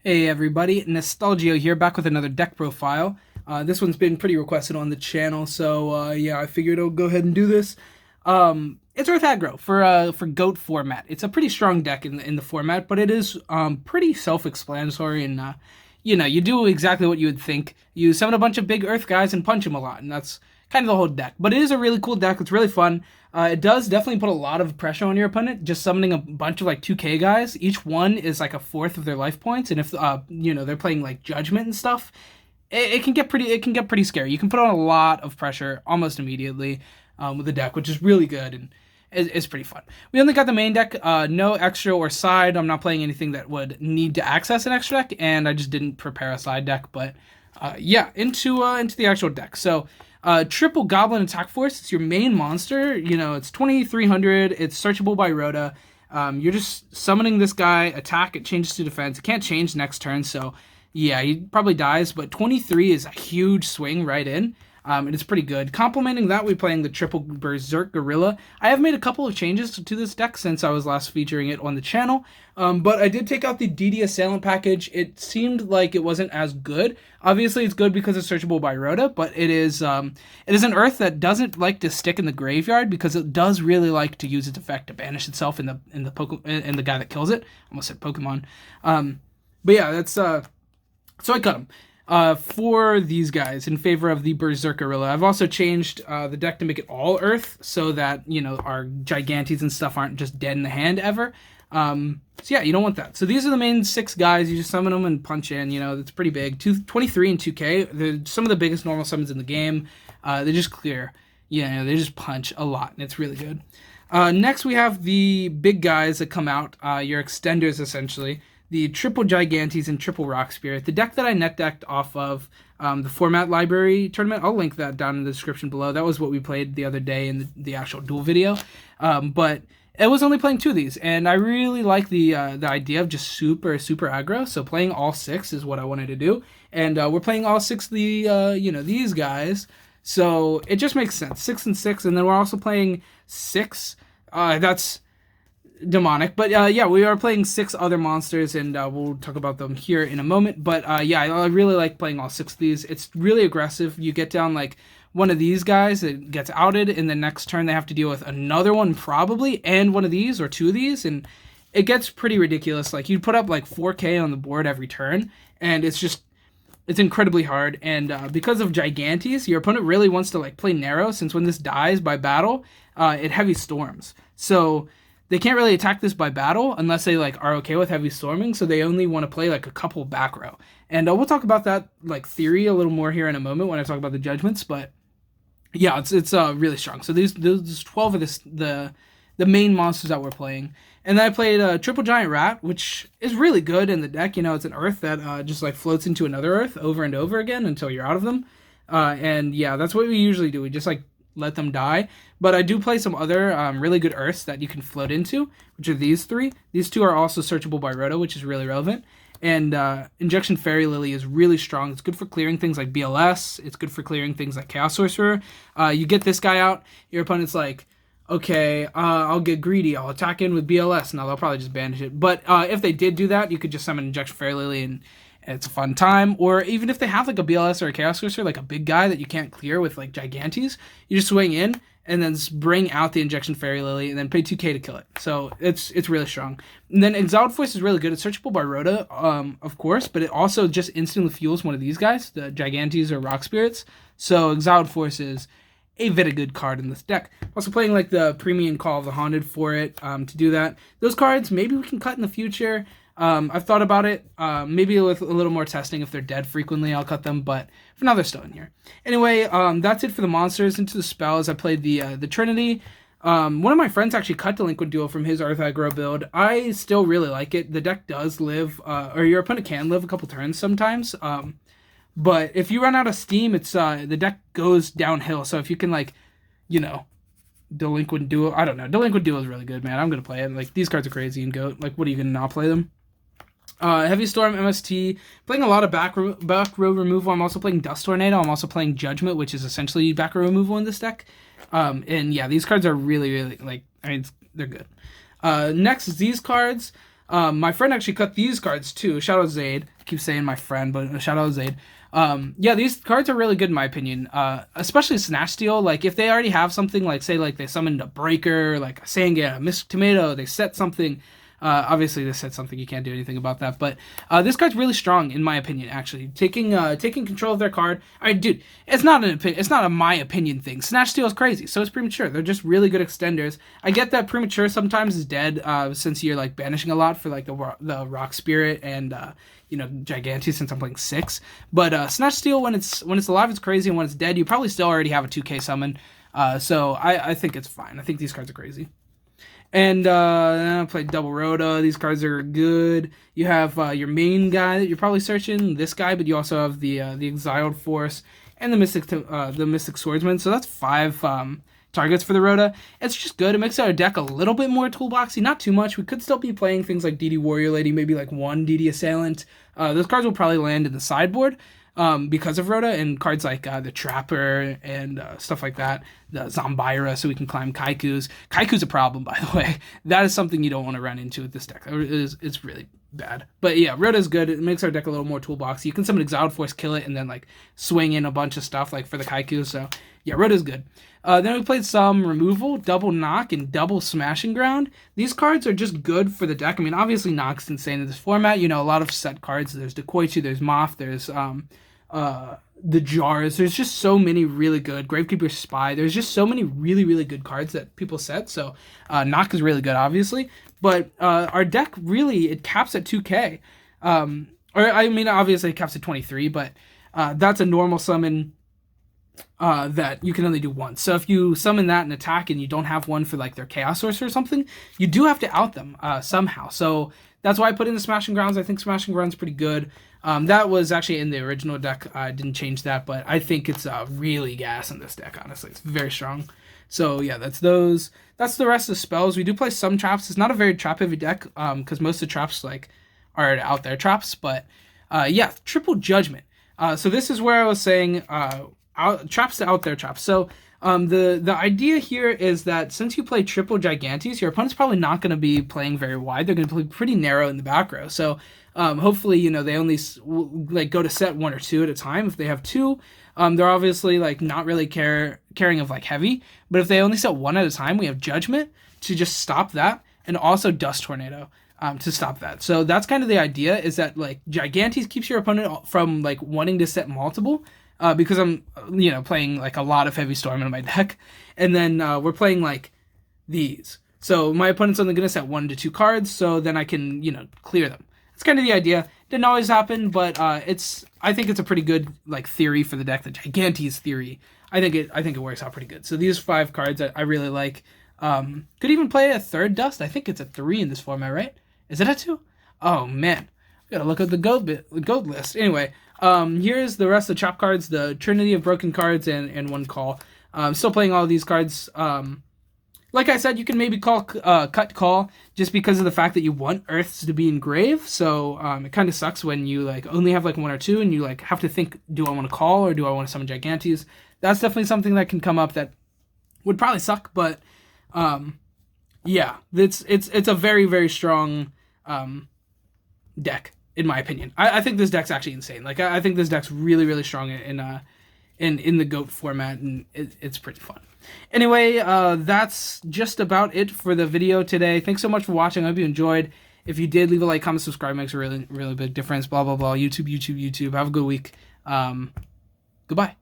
Hey everybody, Nostal-Gi-Oh here, back with another deck profile. This one's been pretty requested on the channel, so yeah, I figured I'll go ahead and do this. It's Earth Aggro for GOAT format. It's a pretty strong deck in the format, but it is pretty self-explanatory, and you do exactly what you would think. You summon a bunch of big Earth guys and punch them a lot, and that's kind of the whole deck. But it is a really cool deck. It's really fun. It does definitely put a lot of pressure on your opponent. Just summoning a bunch of like 2K guys. Each one is like a fourth of their life points, and if they're playing like Judgment and stuff, it can get pretty scary. You can put on a lot of pressure almost immediately with the deck, which is really good and it's pretty fun. We only got the main deck, no extra or side. I'm not playing anything that would need to access an extra deck, and I just didn't prepare a side deck. But yeah, into the actual deck. So. Triple Goblin Attack Force. It's your main monster. It's 2300. It's searchable by Rhoda. You're just summoning this guy. Attack. It changes to defense. It can't change next turn. So, yeah, he probably dies. But 23 is a huge swing right in. And it's pretty good. Complementing that, we're playing the Triple Berserk Gorilla. I have made a couple of changes to this deck since I was last featuring it on the channel. But I did take out the DD Assailant package. It seemed like it wasn't as good. Obviously, it's good because it's searchable by Rhoda, but it is an Earth that doesn't like to stick in the graveyard because it does really like to use its effect to banish itself in the guy that kills it. Almost said Pokemon. But yeah, that's so I cut him. For these guys in favor of the Berserk Gorilla. I've also changed the deck to make it all Earth so that, our Gigantes and stuff aren't just dead in the hand ever. So yeah, you don't want that. So these are the main 6 guys. You just summon them and punch in. It's pretty big. 23 and 2K. They're some of the biggest normal summons in the game. They just clear. They just punch a lot, and it's really good. Next, we have the big guys that come out. Your extenders, essentially. The Triple Gigantes and Triple Rock Spirit. The deck that I net decked off of the Format Library tournament. I'll link that down in the description below. That was what we played the other day in the actual duel video. But it was only playing 2 of these, and I really like the idea of just super aggro. So playing all 6 is what I wanted to do, and we're playing all 6 of these guys. So it just makes sense. 6 and 6, and then we're also playing 6. That's demonic, but yeah, we are playing 6 other monsters, and we'll talk about them here in a moment. But yeah, I really like playing all 6 of these. It's really aggressive. You get down like one of these guys that gets outed, and the next turn they have to deal with another one probably, and one of these or 2 of these, and it gets pretty ridiculous. Like you put up like 4K on the board every turn, and it's incredibly hard. And because of Gigantes, your opponent really wants to like play narrow, since when this dies by battle, it heavy storms. So they can't really attack this by battle unless they like are okay with heavy storming. So they only want to play like a couple back row. And we'll talk about that like theory a little more here in a moment when I talk about the judgments. But yeah, it's really strong. So those 12 of the main monsters that we're playing. And then I played a Triple Giant Rat, which is really good in the deck. It's an Earth that just like floats into another Earth over and over again until you're out of them. And yeah, that's what we usually do. We just like let them die. But I do play some other really good Earths that you can float into, which are these 3. These 2 are also searchable by Rhoda, which is really relevant. And Injection Fairy Lily is really strong. It's good for clearing things like BLS. It's good for clearing things like Chaos Sorcerer. You get this guy out, your opponent's like, okay, I'll get greedy. I'll attack in with BLS. Now they'll probably just banish it. But if they did do that, you could just summon Injection Fairy Lily, and it's a fun time. Or even if they have like a BLS or a Chaos Sorcerer, like a big guy that you can't clear with like Gigantes, you just swing in and then bring out the Injection Fairy Lily, and then pay 2K to kill it. So it's really strong. And then Exiled Voice is really good. It's searchable by Rhoda, of course, but it also just instantly fuels one of these guys, the Gigantes or Rock Spirits. So Exiled Force is a very good card in this deck. Also playing like the Premium Call of the Haunted for it to do that. Those cards, maybe we can cut in the future. I've thought about it. Maybe with a little more testing. If they're dead frequently, I'll cut them. But for now, they're still in here. Anyway, that's it for the monsters. Into the spells, I played the Trinity. One of my friends actually cut Delinquent Duel from his Earth Aggro build. I still really like it. The deck does live, or your opponent can live a couple turns sometimes. But if you run out of steam, it's the deck goes downhill. So if you can Delinquent Duel, I don't know. Delinquent Duel is really good, man. I'm gonna play it. Like these cards are crazy in GOAT. Like, what are you gonna not play them? Heavy Storm, MST, playing a lot of back row removal. I'm also playing Dust Tornado. I'm also playing Judgment, which is essentially back row removal in this deck. And yeah, these cards are really, really, they're good. Next is these cards. My friend actually cut these cards too. Shout out Zaid. I keep saying my friend, but shout out Zaid. Yeah, these cards are really good in my opinion. Especially Snatch Steal. Like if they already have something, like say like they summoned a Breaker, like a Sangan, a Mystic Tomato, they set something. Obviously, they said something, you can't do anything about that. But this card's really strong, in my opinion. Actually, taking control of their card. I mean, dude, it's not an opinion. It's not a my opinion thing. Snatch Steal is crazy, so it's premature. They're just really good extenders. I get that premature sometimes is dead, since you're like banishing a lot for like the Rock Spirit and Gigantes, since I'm playing 6. But Snatch Steal, when it's alive, it's crazy, and when it's dead, you probably still already have a 2K summon. So I think it's fine. I think these cards are crazy. And then I played Double Rhoda. These cards are good. You have your main guy that you're probably searching, this guy, but you also have the Exiled Force and the Mystic Swordsman. So that's 5 targets for the Rhoda. It's just good. It makes our deck a little bit more toolboxy, not too much. We could still be playing things like DD Warrior Lady, maybe like 1 DD Assailant. Those cards will probably land in the sideboard. Because of Rhoda, and cards like the Trapper and stuff like that, the Zombira, so we can climb Kaiku's. Kaiku's a problem, by the way. That is something you don't want to run into with this deck. It's really bad. But yeah, Rhoda's good. It makes our deck a little more toolboxy. You can summon Exiled Force, kill it, and then like swing in a bunch of stuff like for the Kaiku. So yeah, Rhoda's good. Then we played some Removal, Double Knock, and Double Smashing Ground. These cards are just good for the deck. I mean, obviously Knock's insane in this format. A lot of set cards. There's Dekoichi, there's Moth, there's the Jars. There's just so many really good Gravekeeper Spy. There's just so many really, really good cards that people set. So Knock is really good, obviously. But our deck really, it caps at 2K. Obviously it caps at 23, but that's a normal summon that you can only do once. So if you summon that and attack and you don't have one for like their Chaos Source or something, you do have to out them somehow. So that's why I put in the Smashing Grounds. I think Smashing Grounds is pretty good. That was actually in the original deck. I didn't change that, but I think it's really gas in this deck, honestly. It's very strong. So yeah, that's those. That's the rest of the spells. We do play some traps. It's not a very trap-heavy deck, because most of the traps are out there traps. But yeah, Triple Judgment. So this is where I was saying traps to out there traps. So the idea here is that since you play triple Gigantes, your opponent's probably not going to be playing very wide. They're going to play pretty narrow in the back row. So hopefully, they only go to set 1 or 2 at a time. If they have 2, they're obviously not really caring of heavy. But if they only set 1 at a time, we have Judgment to just stop that, and also Dust Tornado to stop that. So that's kind of the idea, is that Gigantes keeps your opponent from wanting to set multiple. Because I'm, playing a lot of Heavy Storm in my deck, and then we're playing these. So my opponent's only going to set 1 to 2 cards, so then I can, clear them. It's kind of the idea. Didn't always happen, but I think it's a pretty good theory for the deck. The Gigantes theory. I think it works out pretty good. So these 5 cards I really like. Could even play a 3rd Dust. I think it's a 3 in this format, right? Is it a 2? Oh man, we gotta look at the goat list. Anyway. Here's the rest of the trap cards, the Trinity of Broken cards, and 1 call. Still playing all of these cards. Like I said, you can maybe cut call just because of the fact that you want Earths to be in grave. So it kind of sucks when you only have 1 or 2 and you have to think, do I want to call or do I want to summon Gigantes? That's definitely something that can come up that would probably suck, but yeah, it's a very, very strong deck. In my opinion, I think this deck's actually insane. I think this deck's really, really strong in the GOAT format, and it's pretty fun. Anyway, that's just about it for the video today. Thanks so much for watching. I hope you enjoyed. If you did, leave a like, comment, subscribe. Makes a really, really big difference. Blah blah blah. YouTube. Have a good week. Goodbye.